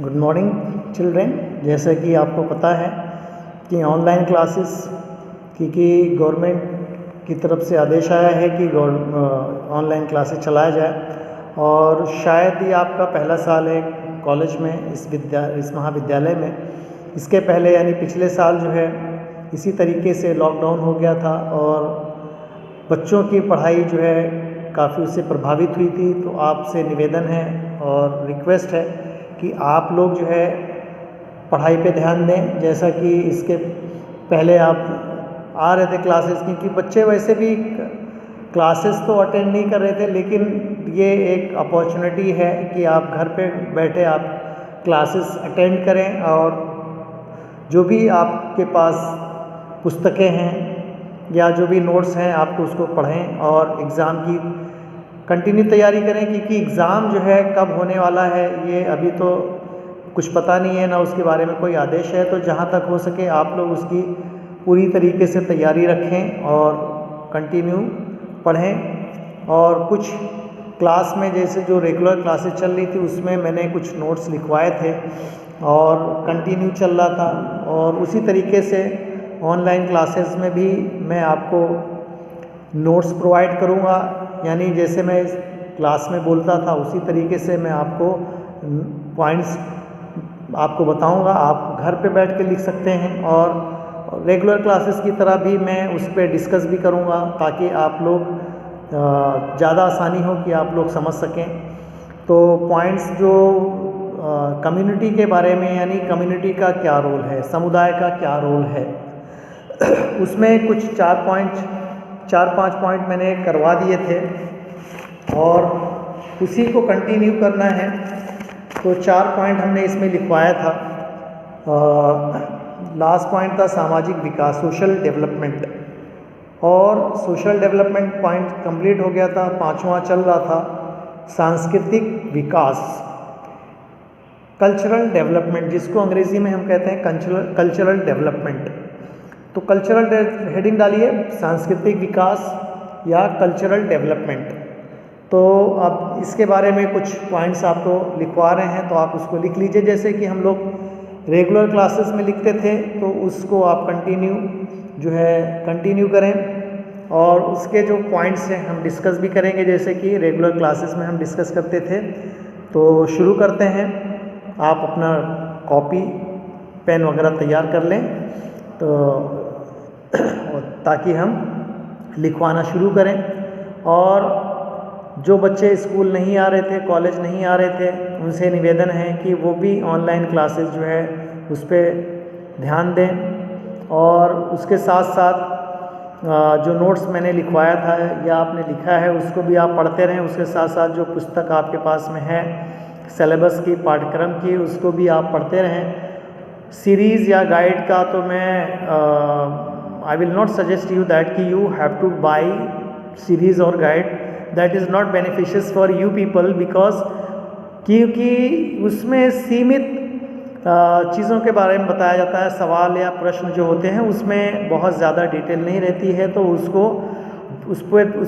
Good morning children. जैसा कि आपको पता है कि ऑनलाइन क्लासेस की गवर्नमेंट की तरफ से आदेश आया है कि ऑनलाइन क्लासेस चलाया जाए, और शायद ये आपका पहला साल है कॉलेज में, इस महाविद्यालय में। इसके पहले यानी पिछले साल जो है इसी तरीके से लॉकडाउन हो गया था और बच्चों की पढ़ाई जो है काफ़ी उससे प्रभावित हुई थी। तो आपसे निवेदन है और रिक्वेस्ट है कि आप लोग जो है पढ़ाई पे ध्यान दें। जैसा कि इसके पहले आप आ रहे थे क्लासेस, क्योंकि बच्चे वैसे भी क्लासेस तो अटेंड नहीं कर रहे थे, लेकिन ये एक अपॉर्चुनिटी है कि आप घर पे बैठे आप क्लासेस अटेंड करें, और जो भी आपके पास पुस्तकें हैं या जो भी नोट्स हैं आपको उसको पढ़ें और एग्ज़ाम की कंटिन्यू तैयारी करें। क्योंकि एग्ज़ाम जो है कब होने वाला है ये अभी तो कुछ पता नहीं है, ना उसके बारे में कोई आदेश है। तो जहाँ तक हो सके आप लोग उसकी पूरी तरीके से तैयारी रखें और कंटिन्यू पढ़ें। और कुछ क्लास में जैसे जो रेगुलर क्लासेस चल रही थी उसमें मैंने कुछ नोट्स लिखवाए थे और कंटिन्यू चल रहा था, और उसी तरीके से ऑनलाइन क्लासेस में भी मैं आपको नोट्स प्रोवाइड करूँगा। यानी जैसे मैं क्लास में बोलता था उसी तरीके से मैं आपको पॉइंट्स आपको बताऊँगा। आप घर पे बैठ के लिख सकते हैं, और रेगुलर क्लासेस की तरह भी मैं उस पर डिस्कस भी करूँगा, ताकि आप लोग ज़्यादा आसानी हो कि आप लोग समझ सकें। तो पॉइंट्स जो कम्युनिटी के बारे में, यानी कम्युनिटी का क्या रोल है, समुदाय का क्या रोल है, उसमें कुछ 4-5 पॉइंट मैंने करवा दिए थे और उसी को कंटिन्यू करना है। तो 4 पॉइंट हमने इसमें लिखवाया था। लास्ट पॉइंट था सामाजिक विकास, सोशल डेवलपमेंट, और सोशल डेवलपमेंट पॉइंट कंप्लीट हो गया था। 5वां चल रहा था सांस्कृतिक विकास, कल्चरल डेवलपमेंट, जिसको अंग्रेज़ी में हम कहते हैं कल्चरल डेवलपमेंट। तो कल्चरल हेडिंग डालिए, सांस्कृतिक विकास या कल्चरल डेवलपमेंट। तो अब इसके बारे में कुछ पॉइंट्स आपको लिखवा रहे हैं, तो आप उसको लिख लीजिए। जैसे कि हम लोग रेगुलर क्लासेस में लिखते थे, तो उसको आप कंटिन्यू करें, और उसके जो पॉइंट्स हैं हम डिस्कस भी करेंगे, जैसे कि रेगुलर क्लासेस में हम डिस्कस करते थे। तो शुरू करते हैं। आप अपना कॉपी पेन वगैरह तैयार कर लें, तो ताकि हम लिखवाना शुरू करें। और जो बच्चे स्कूल नहीं आ रहे थे, कॉलेज नहीं आ रहे थे, उनसे निवेदन है कि वो भी ऑनलाइन क्लासेस जो है उस पर ध्यान दें। और उसके साथ साथ जो नोट्स मैंने लिखवाया था या आपने लिखा है उसको भी आप पढ़ते रहें। उसके साथ साथ जो पुस्तक आपके पास में है सिलेबस की, पाठ्यक्रम की, उसको भी आप पढ़ते रहें। सीरीज़ या गाइड का तो मैं I will not suggest you that कि you have to buy series or guide, that is not beneficial for you people, because क्योंकि उसमें सीमित चीज़ों के बारे में बताया जाता है। सवाल या प्रश्न जो होते हैं उसमें बहुत ज़्यादा डिटेल नहीं रहती है, तो उस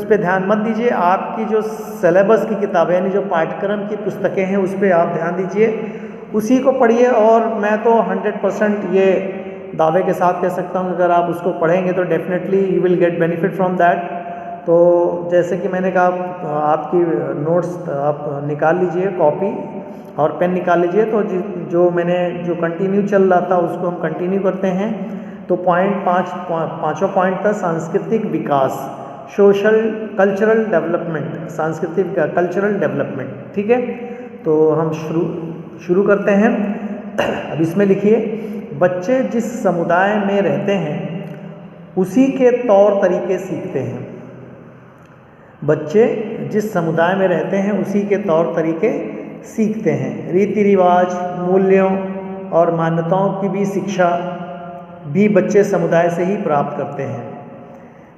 पर ध्यान मत दीजिए। आपकी जो सिलेबस की किताबें यानी जो पाठ्यक्रम की पुस्तकें हैं उस पर आप ध्यान दीजिए, उसी को पढ़िए। और मैं तो 100% ये दावे के साथ कह सकता हूँ कि अगर आप उसको पढ़ेंगे तो definitely you will get benefit from that. तो जैसे कि मैंने कहा, आपकी नोट्स आप निकाल लीजिए, कॉपी और पेन निकाल लीजिए। तो जो कंटिन्यू चल रहा था उसको हम कंटिन्यू करते हैं। तो पाँचों पॉइंट था सांस्कृतिक विकास, कल्चरल डेवलपमेंट, सांस्कृतिक कल्चरल डेवलपमेंट। ठीक है, तो हम शुरू करते हैं। अब इसमें लिखिए, बच्चे जिस समुदाय में रहते हैं उसी के तौर तरीके सीखते हैं। बच्चे जिस समुदाय में रहते हैं उसी के तौर तरीके सीखते हैं। रीति रिवाज, मूल्यों और मान्यताओं की भी शिक्षा भी बच्चे समुदाय से ही प्राप्त करते हैं।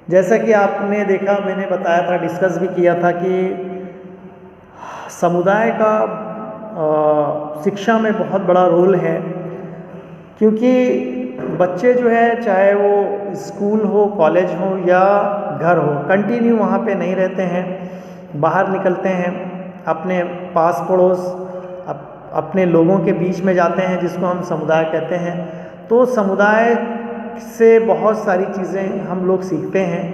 जैसा कि आपने देखा, मैंने बताया था, डिस्कस भी किया था कि समुदाय का शिक्षा में बहुत बड़ा रोल है। क्योंकि बच्चे जो है, चाहे वो स्कूल हो, कॉलेज हो या घर हो, कंटिन्यू वहाँ पे नहीं रहते हैं, बाहर निकलते हैं, अपने पास पड़ोस अपने लोगों के बीच में जाते हैं, जिसको हम समुदाय कहते हैं, तो समुदाय से बहुत सारी चीज़ें हम लोग सीखते हैं।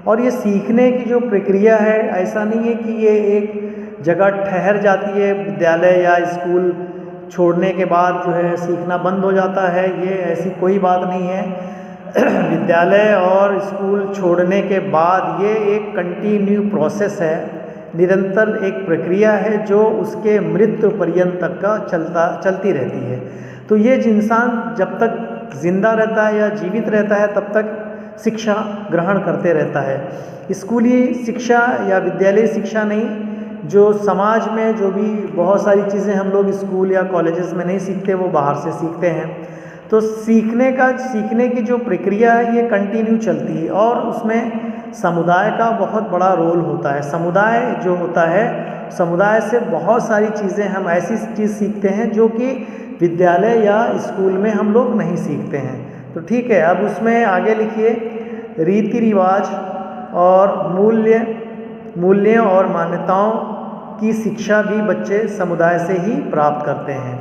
और ये सीखने की जो प्रक्रिया है, ऐसा नहीं है कि ये एक जगह ठहर जाती है, विद्यालय या स्कूल छोड़ने के बाद जो है सीखना बंद हो जाता है, ये ऐसी कोई बात नहीं है। विद्यालय और स्कूल छोड़ने के बाद ये एक कंटिन्यू प्रोसेस है, निरंतर एक प्रक्रिया है जो उसके मृत्यु पर्यंत तक का चलती रहती है। तो ये इंसान जब तक जिंदा रहता है या जीवित रहता है तब तक शिक्षा ग्रहण करते रहता है। स्कूली शिक्षा या विद्यालय शिक्षा नहीं, जो समाज में जो भी बहुत सारी चीज़ें हम लोग स्कूल या कॉलेजेस में नहीं सीखते, वो बाहर से सीखते हैं। तो सीखने की जो प्रक्रिया है ये कंटिन्यू चलती है और उसमें समुदाय का बहुत बड़ा रोल होता है। समुदाय जो होता है, समुदाय से बहुत सारी चीज़ें हम ऐसी चीज़ सीखते हैं जो कि विद्यालय या स्कूल में हम लोग नहीं सीखते हैं। तो ठीक है, अब उसमें आगे लिखिए, रीति रिवाज और मूल्यों और मान्यताओं की शिक्षा भी बच्चे समुदाय से ही प्राप्त करते हैं।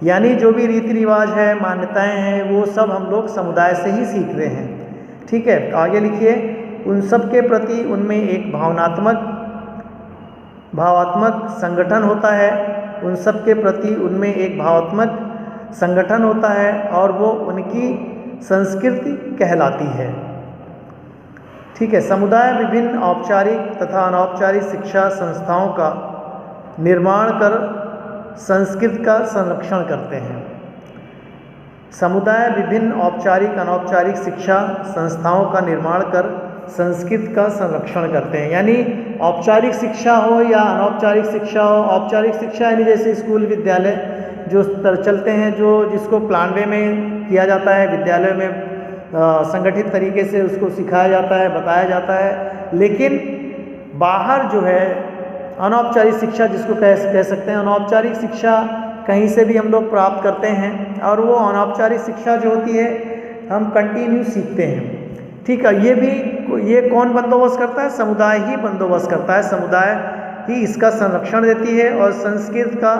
यानी जो भी रीति रिवाज है, मान्यताएं हैं, वो सब हम लोग समुदाय से ही सीखते हैं। ठीक है, आगे लिखिए, उन सब के प्रति उनमें एक भावात्मक संगठन होता है। उन सब के प्रति उनमें एक भावात्मक संगठन होता है और वो उनकी संस्कृति कहलाती है। ठीक है, समुदाय विभिन्न औपचारिक तथा अनौपचारिक शिक्षा संस्थाओं का निर्माण कर संस्कृति का संरक्षण करते हैं। समुदाय विभिन्न औपचारिक अनौपचारिक शिक्षा संस्थाओं का निर्माण कर संस्कृति का संरक्षण करते हैं। यानी औपचारिक शिक्षा हो या अनौपचारिक शिक्षा हो, औपचारिक शिक्षा यानी जैसे स्कूल विद्यालय जो चलते हैं, जिसको प्लान वे में किया जाता है, विद्यालय में संगठित तरीके से उसको सिखाया जाता है, बताया जाता है। लेकिन बाहर जो है अनौपचारिक शिक्षा जिसको कह सकते हैं, अनौपचारिक शिक्षा कहीं से भी हम लोग प्राप्त करते हैं और वो अनौपचारिक शिक्षा जो होती है हम कंटिन्यू सीखते हैं। ठीक है, ये कौन बंदोबस्त करता है? समुदाय ही बंदोबस्त करता है, समुदाय ही इसका संरक्षण देती है और संस्कृति का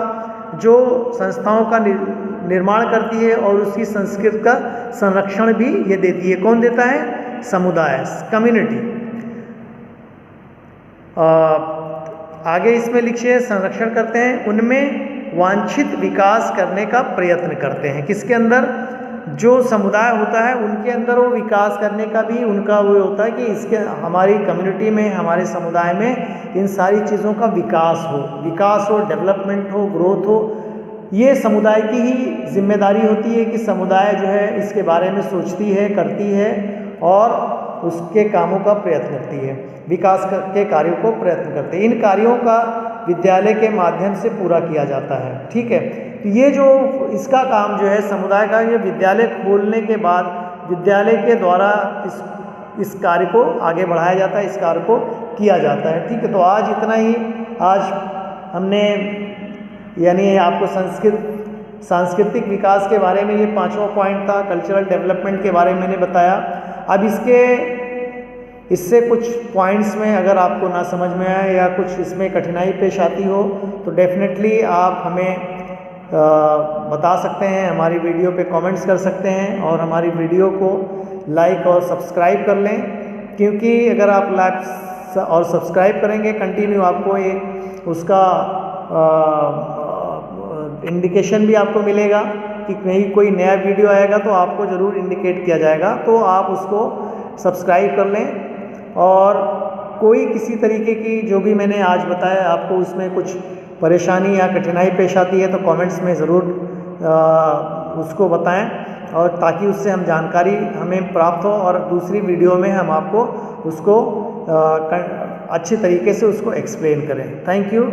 जो संस्थाओं का निर्माण करती है और उसकी संस्कृति का संरक्षण भी ये देती है। कौन देता है? समुदाय, कम्युनिटी। आगे इसमें लिखिए, संरक्षण करते हैं, उनमें वांछित विकास करने का प्रयत्न करते हैं। किसके अंदर? जो समुदाय होता है उनके अंदर वो विकास करने का भी उनका वो होता है कि इसके हमारी कम्युनिटी में, हमारे समुदाय में इन सारी चीज़ों का विकास हो, डेवलपमेंट हो, ग्रोथ हो। ये समुदाय की ही जिम्मेदारी होती है कि समुदाय जो है इसके बारे में सोचती है, करती है और उसके कामों का प्रयत्न करती है, विकास के कार्यों को प्रयत्न करते हैं। इन कार्यों का विद्यालय के माध्यम से पूरा किया जाता है। ठीक है, तो ये जो इसका काम जो है समुदाय का, ये विद्यालय खोलने के बाद विद्यालय के द्वारा इस कार्य को आगे बढ़ाया जाता है, इस कार्य को किया जाता है। ठीक है, तो आज इतना ही। आज हमने यानी आपको सांस्कृतिक विकास के बारे में, ये 5वां पॉइंट था, कल्चरल डेवलपमेंट के बारे में मैंने बताया। अब इससे कुछ पॉइंट्स में अगर आपको ना समझ में आए या कुछ इसमें कठिनाई पेश आती हो तो डेफिनेटली आप हमें बता सकते हैं, हमारी वीडियो पे कमेंट्स कर सकते हैं और हमारी वीडियो को लाइक और सब्सक्राइब कर लें, क्योंकि अगर आप लाइक और सब्सक्राइब करेंगे कंटिन्यू, आपको एक उसका इंडिकेशन भी आपको मिलेगा कि कहीं कोई नया वीडियो आएगा तो आपको ज़रूर इंडिकेट किया जाएगा, तो आप उसको सब्सक्राइब कर लें। और कोई किसी तरीके की जो भी मैंने आज बताया आपको उसमें कुछ परेशानी या कठिनाई पेश आती है तो कमेंट्स में ज़रूर उसको बताएं, और ताकि उससे हम जानकारी हमें प्राप्त हो और दूसरी वीडियो में हम आपको उसको अच्छे तरीके से उसको एक्सप्लेन करें। Thank you.